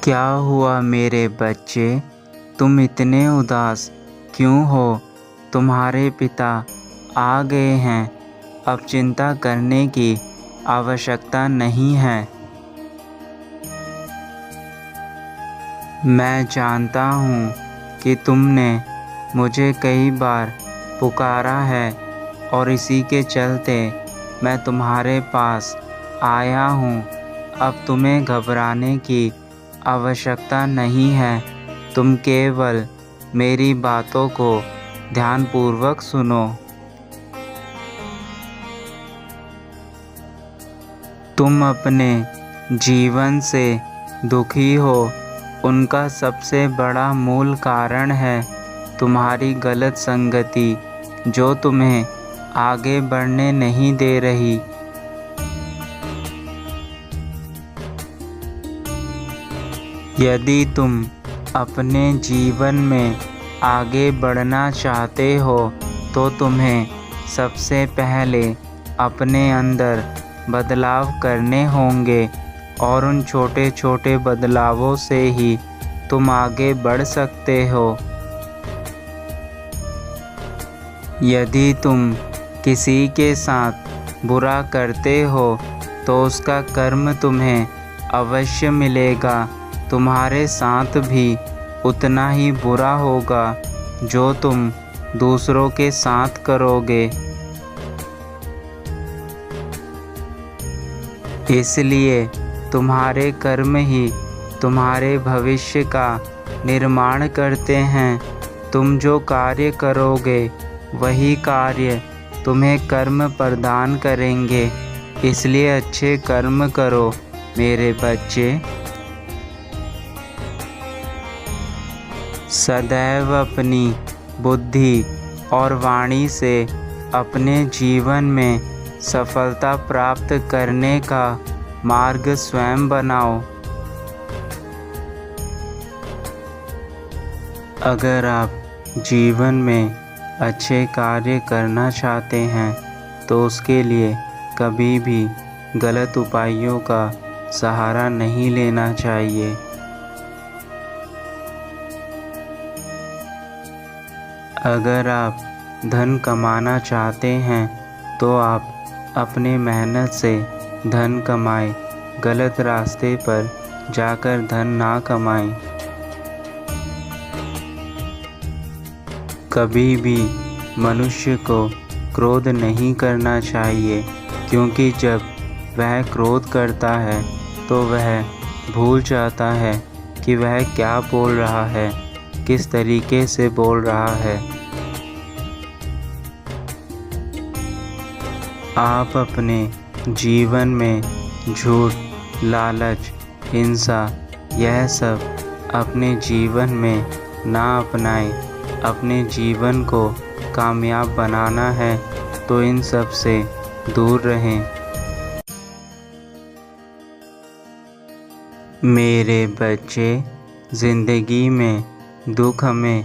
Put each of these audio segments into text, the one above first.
क्या हुआ मेरे बच्चे, तुम इतने उदास क्यों हो? तुम्हारे पिता आ गए हैं। अब चिंता करने की आवश्यकता नहीं है। मैं जानता हूँ कि तुमने मुझे कई बार पुकारा है और इसी के चलते मैं तुम्हारे पास आया हूँ। अब तुम्हें घबराने की आवश्यकता नहीं है। तुम केवल मेरी बातों को ध्यानपूर्वक सुनो। तुम अपने जीवन से दुखी हो, उनका सबसे बड़ा मूल कारण है तुम्हारी गलत संगति, जो तुम्हें आगे बढ़ने नहीं दे रही। यदि तुम अपने जीवन में आगे बढ़ना चाहते हो तो तुम्हें सबसे पहले अपने अंदर बदलाव करने होंगे और उन छोटे छोटे बदलावों से ही तुम आगे बढ़ सकते हो। यदि तुम किसी के साथ बुरा करते हो तो उसका कर्म तुम्हें अवश्य मिलेगा। तुम्हारे साथ भी उतना ही बुरा होगा जो तुम दूसरों के साथ करोगे। इसलिए तुम्हारे कर्म ही तुम्हारे भविष्य का निर्माण करते हैं। तुम जो कार्य करोगे वही कार्य तुम्हें कर्म प्रदान करेंगे। इसलिए अच्छे कर्म करो मेरे बच्चे। सदैव अपनी बुद्धि और वाणी से अपने जीवन में सफलता प्राप्त करने का मार्ग स्वयं बनाओ। अगर आप जीवन में अच्छे कार्य करना चाहते हैं तो उसके लिए कभी भी गलत उपायों का सहारा नहीं लेना चाहिए। अगर आप धन कमाना चाहते हैं तो आप अपने मेहनत से धन कमाएं, गलत रास्ते पर जाकर धन ना कमाएं। कभी भी मनुष्य को क्रोध नहीं करना चाहिए, क्योंकि जब वह क्रोध करता है तो वह भूल जाता है कि वह क्या बोल रहा है, किस तरीके से बोल रहा है। आप अपने जीवन में झूठ, लालच, हिंसा यह सब अपने जीवन में ना अपनाएं। अपने जीवन को कामयाब बनाना है तो इन सब से दूर रहें। मेरे बच्चे, ज़िंदगी में दुख हमें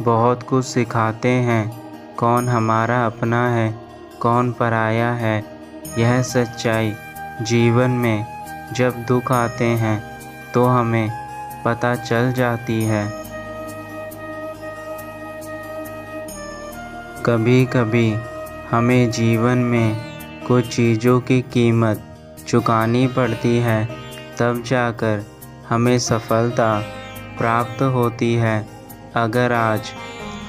बहुत कुछ सिखाते हैं। कौन हमारा अपना है, कौन पराया है, यह सच्चाई जीवन में जब दुख आते हैं तो हमें पता चल जाती है। कभी कभी हमें जीवन में कुछ चीज़ों की कीमत चुकानी पड़ती है, तब जाकर हमें सफलता प्राप्त होती है। अगर आज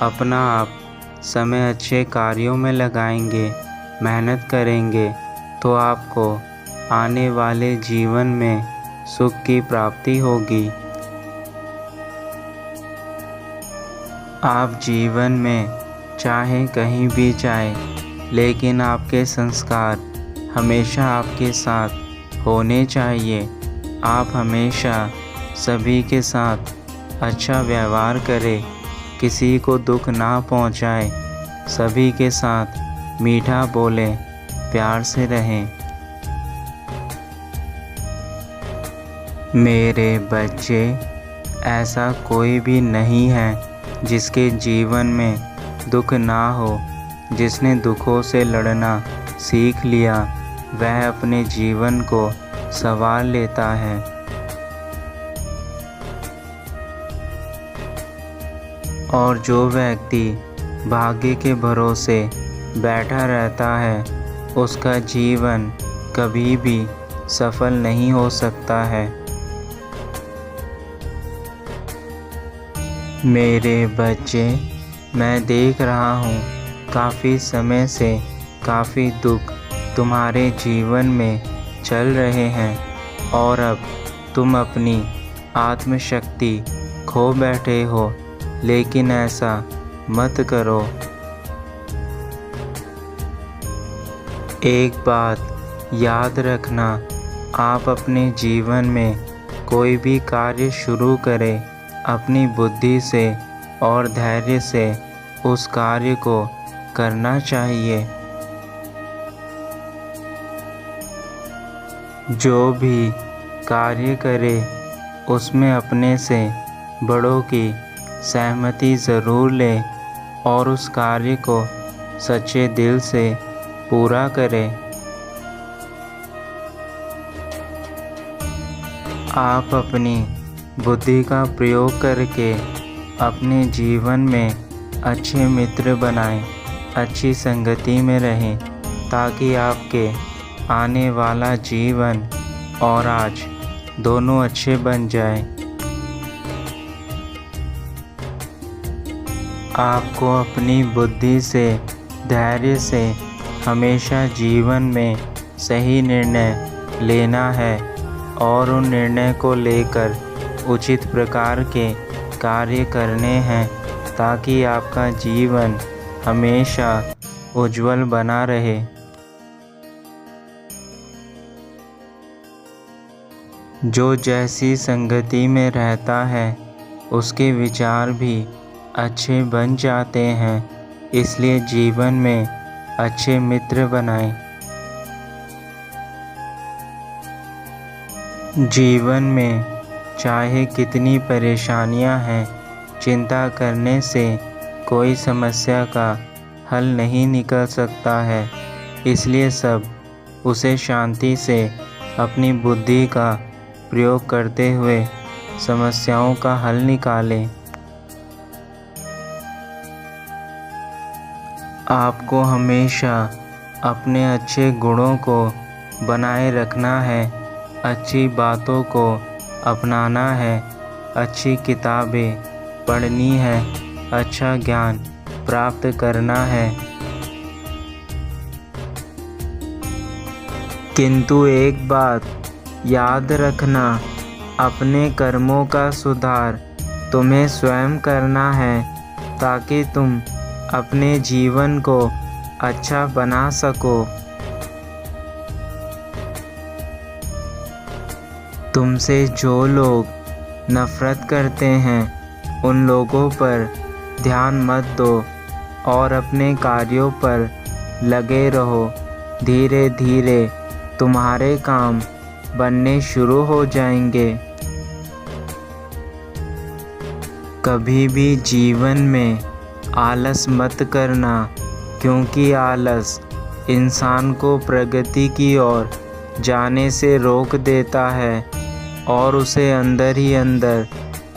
अपना आप समय अच्छे कार्यों में लगाएंगे, मेहनत करेंगे तो आपको आने वाले जीवन में सुख की प्राप्ति होगी। आप जीवन में चाहे कहीं भी जाएं, लेकिन आपके संस्कार हमेशा आपके साथ होने चाहिए। आप हमेशा सभी के साथ अच्छा व्यवहार करें, किसी को दुख ना पहुंचाएं, सभी के साथ मीठा बोलें, प्यार से रहें। मेरे बच्चे, ऐसा कोई भी नहीं है जिसके जीवन में दुख ना हो। जिसने दुखों से लड़ना सीख लिया वह अपने जीवन को संवार लेता है। और जो व्यक्ति भाग्य के भरोसे बैठा रहता है उसका जीवन कभी भी सफल नहीं हो सकता है। मेरे बच्चे, मैं देख रहा हूँ काफ़ी समय से काफ़ी दुख तुम्हारे जीवन में चल रहे हैं और अब तुम अपनी आत्मशक्ति खो बैठे हो, लेकिन ऐसा मत करो। एक बात याद रखना, आप अपने जीवन में कोई भी कार्य शुरू करें, अपनी बुद्धि से और धैर्य से उस कार्य को करना चाहिए। जो भी कार्य करे उसमें अपने से बड़ों की सहमति ज़रूर ले और उस कार्य को सच्चे दिल से पूरा करें। आप अपनी बुद्धि का प्रयोग करके अपने जीवन में अच्छे मित्र बनाएं, अच्छी संगति में रहें, ताकि आपके आने वाला जीवन और आज दोनों अच्छे बन जाए। आपको अपनी बुद्धि से, धैर्य से हमेशा जीवन में सही निर्णय लेना है और उन निर्णय को लेकर उचित प्रकार के कार्य करने हैं, ताकि आपका जीवन हमेशा उज्जवल बना रहे। जो जैसी संगति में रहता है उसके विचार भी अच्छे बन जाते हैं, इसलिए जीवन में अच्छे मित्र बनाएं। जीवन में चाहे कितनी परेशानियां हैं, चिंता करने से कोई समस्या का हल नहीं निकल सकता है, इसलिए सब उसे शांति से अपनी बुद्धि का प्रयोग करते हुए समस्याओं का हल निकालें। आपको हमेशा अपने अच्छे गुणों को बनाए रखना है, अच्छी बातों को अपनाना है, अच्छी किताबें पढ़नी है, अच्छा ज्ञान प्राप्त करना है। किंतु एक बात याद रखना, अपने कर्मों का सुधार तुम्हें स्वयं करना है, ताकि तुम अपने जीवन को अच्छा बना सको। तुमसे जो लोग नफ़रत करते हैं उन लोगों पर ध्यान मत दो और अपने कार्यों पर लगे रहो। धीरे धीरे तुम्हारे काम बनने शुरू हो जाएंगे। कभी भी जीवन में आलस मत करना, क्योंकि आलस इंसान को प्रगति की ओर जाने से रोक देता है और उसे अंदर ही अंदर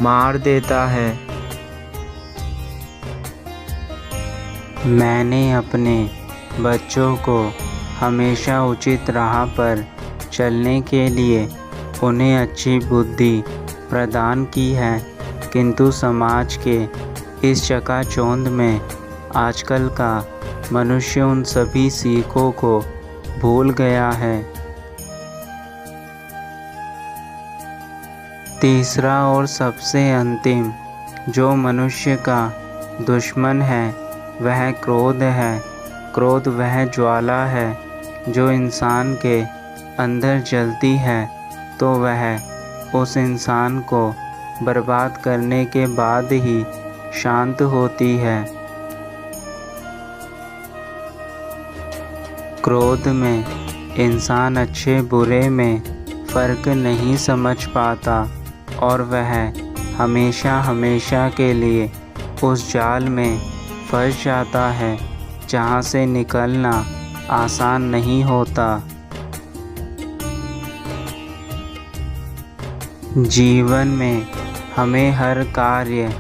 मार देता है। मैंने अपने बच्चों को हमेशा उचित राह पर चलने के लिए उन्हें अच्छी बुद्धि प्रदान की है, किंतु समाज के इस चकाचौंध में आजकल का मनुष्य उन सभी सीखों को भूल गया है। तीसरा और सबसे अंतिम जो मनुष्य का दुश्मन है वह क्रोध है। क्रोध वह ज्वाला है जो इंसान के अंदर जलती है तो वह उस इंसान को बर्बाद करने के बाद ही शांत होती है। क्रोध में इंसान अच्छे बुरे में फ़र्क नहीं समझ पाता और वह हमेशा के लिए उस जाल में फंस जाता है जहाँ से निकलना आसान नहीं होता। जीवन में हमें हर कार्य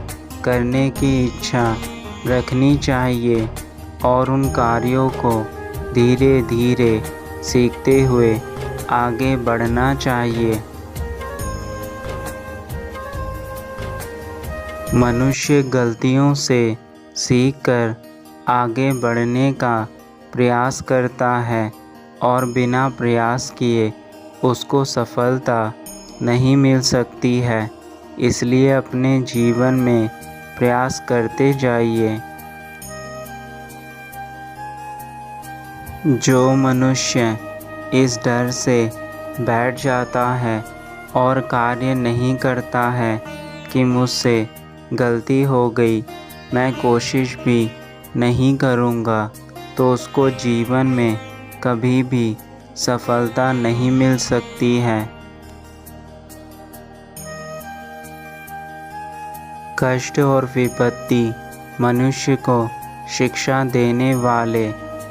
करने की इच्छा रखनी चाहिए और उन कार्यों को धीरे धीरे सीखते हुए आगे बढ़ना चाहिए। मनुष्य गलतियों से सीखकर आगे बढ़ने का प्रयास करता है और बिना प्रयास किए उसको सफलता नहीं मिल सकती है। इसलिए अपने जीवन में प्रयास करते जाइए। जो मनुष्य इस डर से बैठ जाता है और कार्य नहीं करता है कि मुझसे गलती हो गई, मैं कोशिश भी नहीं करूँगा, तो उसको जीवन में कभी भी सफलता नहीं मिल सकती है। कष्ट और विपत्ति मनुष्य को शिक्षा देने वाले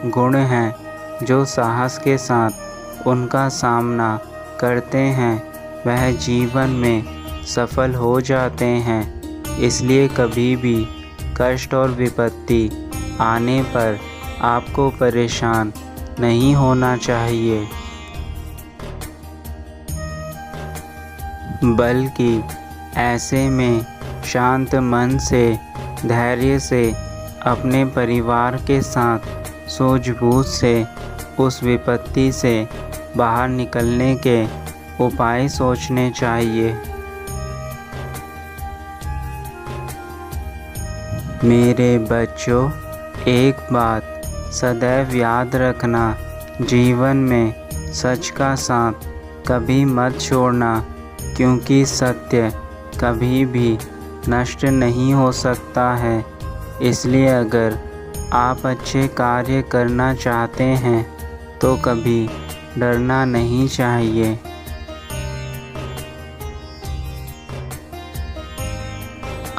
गुण हैं। जो साहस के साथ उनका सामना करते हैं वह जीवन में सफल हो जाते हैं। इसलिए कभी भी कष्ट और विपत्ति आने पर आपको परेशान नहीं होना चाहिए, बल्कि ऐसे में शांत मन से धैर्य से अपने परिवार के साथ सूझबूझ से उस विपत्ति से बाहर निकलने के उपाय सोचने चाहिए। मेरे बच्चों, एक बात सदैव याद रखना, जीवन में सच का साथ कभी मत छोड़ना, क्योंकि सत्य कभी भी नष्ट नहीं हो सकता है। इसलिए अगर आप अच्छे कार्य करना चाहते हैं तो कभी डरना नहीं चाहिए।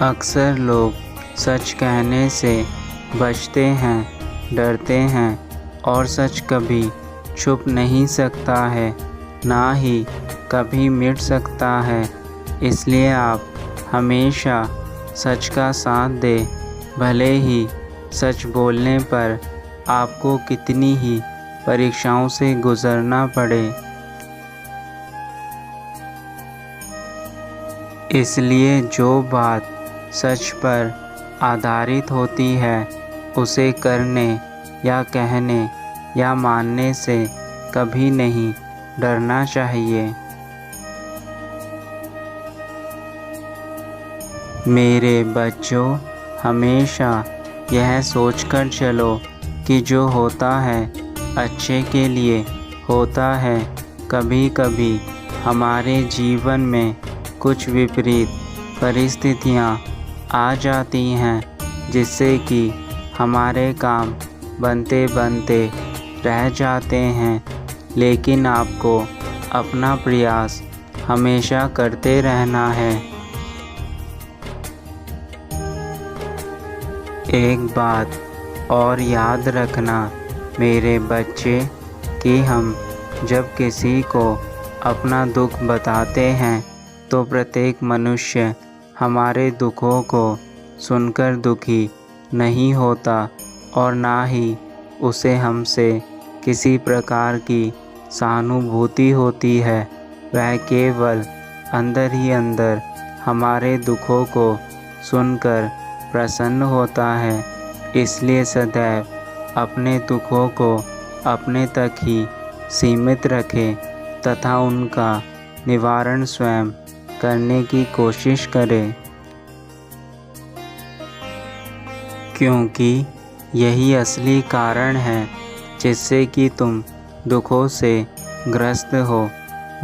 अक्सर लोग सच कहने से बचते हैं, डरते हैं, और सच कभी छुप नहीं सकता है, ना ही कभी मिट सकता है। इसलिए आप हमेशा सच का साथ दें, भले ही सच बोलने पर आपको कितनी ही परीक्षाओं से गुजरना पड़े। इसलिए जो बात सच पर आधारित होती है उसे करने या कहने या मानने से कभी नहीं डरना चाहिए। मेरे बच्चों, हमेशा यह सोचकर चलो कि जो होता है अच्छे के लिए होता है। कभी कभी हमारे जीवन में कुछ विपरीत परिस्थितियाँ आ जाती हैं, जिससे कि हमारे काम बनते बनते रह जाते हैं, लेकिन आपको अपना प्रयास हमेशा करते रहना है। एक बात और याद रखना मेरे बच्चे, कि हम जब किसी को अपना दुख बताते हैं तो प्रत्येक मनुष्य हमारे दुखों को सुनकर दुखी नहीं होता और ना ही उसे हमसे किसी प्रकार की सहानुभूति होती है। वह केवल अंदर ही अंदर हमारे दुखों को सुनकर प्रसन्न होता है। इसलिए सदैव अपने दुखों को अपने तक ही सीमित रखें तथा उनका निवारण स्वयं करने की कोशिश करें, क्योंकि यही असली कारण है जिससे कि तुम दुखों से ग्रस्त हो।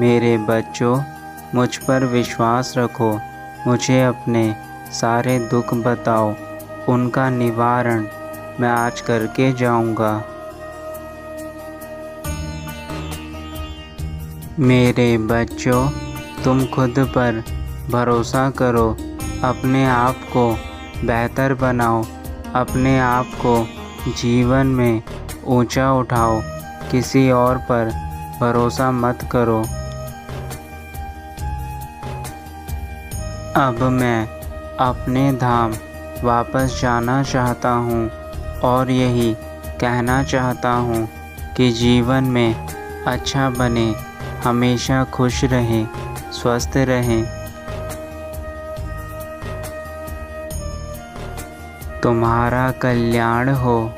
मेरे बच्चों, मुझ पर विश्वास रखो, मुझे अपने सारे दुख बताओ, उनका निवारण मैं आज करके जाऊंगा। मेरे बच्चों, तुम खुद पर भरोसा करो, अपने आप को बेहतर बनाओ, अपने आप को जीवन में ऊंचा उठाओ, किसी और पर भरोसा मत करो। अब मैं अपने धाम वापस जाना चाहता हूँ और यही कहना चाहता हूँ कि जीवन में अच्छा बने, हमेशा खुश रहें, स्वस्थ रहें। तुम्हारा कल्याण हो।